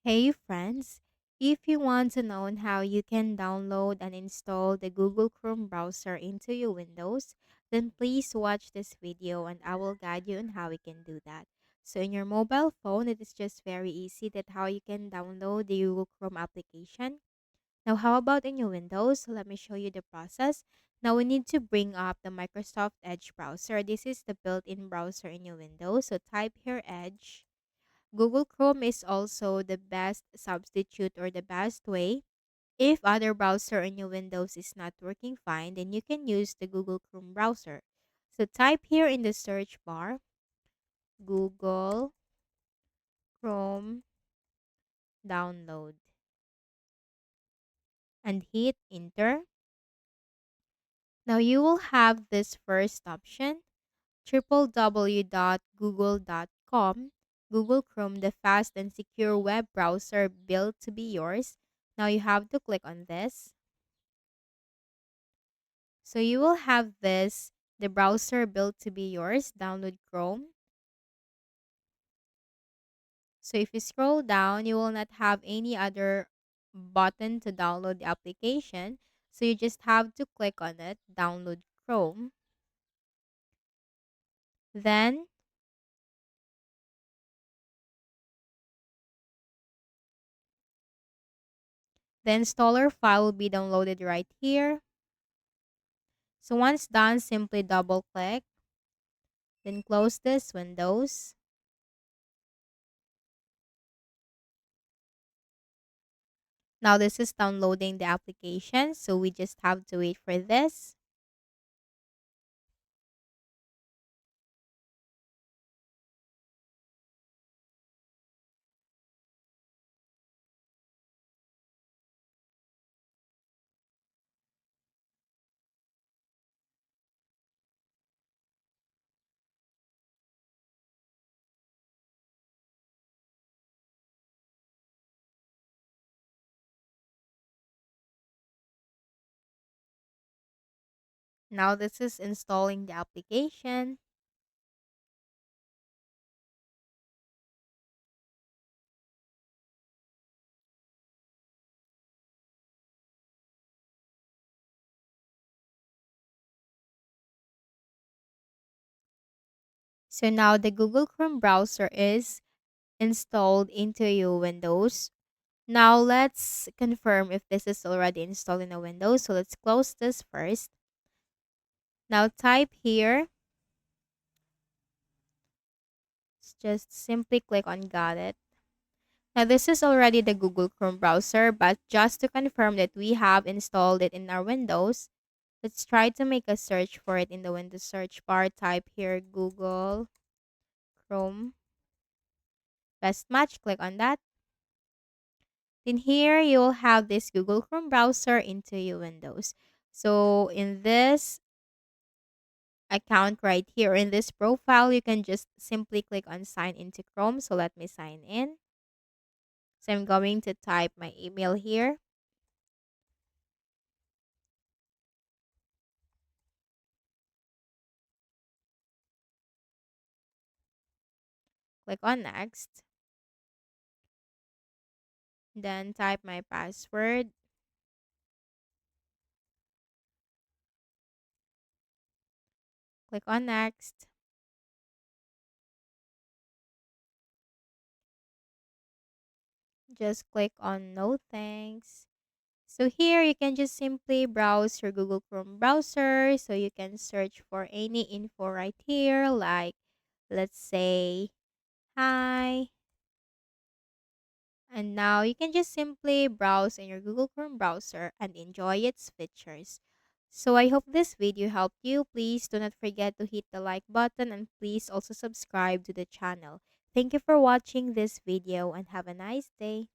Hey friends, if you want to know on how you can download and install the Google Chrome browser into your Windows, then please watch this video and I will guide you on how you can do that. So in your mobile phone, it is just very easy that how you can download the Google Chrome application. Now how about in your Windows? Let me show you the process. Now we need to bring up the Microsoft Edge browser. This is the built-in browser in your Windows. So type here Edge. Google Chrome is also the best substitute or the best way. If other browser in your Windows is not working fine, then you can use the Google Chrome browser. So type here in the search bar Google Chrome download and hit enter. Now you will have this first option www.google.com. Google Chrome, the fast and secure web browser built to be yours. Now you have to click on this. So you will have this, the browser built to be yours, download Chrome. So if you scroll down, you will not have any other button to download the application. So you just have to click on it, download Chrome. Then the installer file will be downloaded right here. So once done, simply double click, then close this Windows. Now this is downloading the application, so we just have to wait for this. Now this is installing the application. So now the Google Chrome browser is installed into your Windows. Now let's confirm if this is already installed in a Windows. So let's close this first. Now type here. Just simply click on got it. Now this is already the Google Chrome browser, but just to confirm that we have installed it in our Windows, let's try to make a search for it in the Windows search bar. Type here Google Chrome. Best match, click on that. Then here you'll have this Google Chrome browser into your Windows. So in this account right here, in this profile, you can just simply click on sign into Chrome. So let me sign in. So I'm going to type my email here. Click on next. Then type my password. Click on next. Just click on no thanks. So here you can just simply browse your Google Chrome browser. So you can search for any info right here, like let's say hi. And now you can just simply browse in your Google Chrome browser and enjoy its features. So I hope this video helped you. Please do not forget to hit the like button and please also subscribe to the channel. Thank you for watching this video and have a nice day.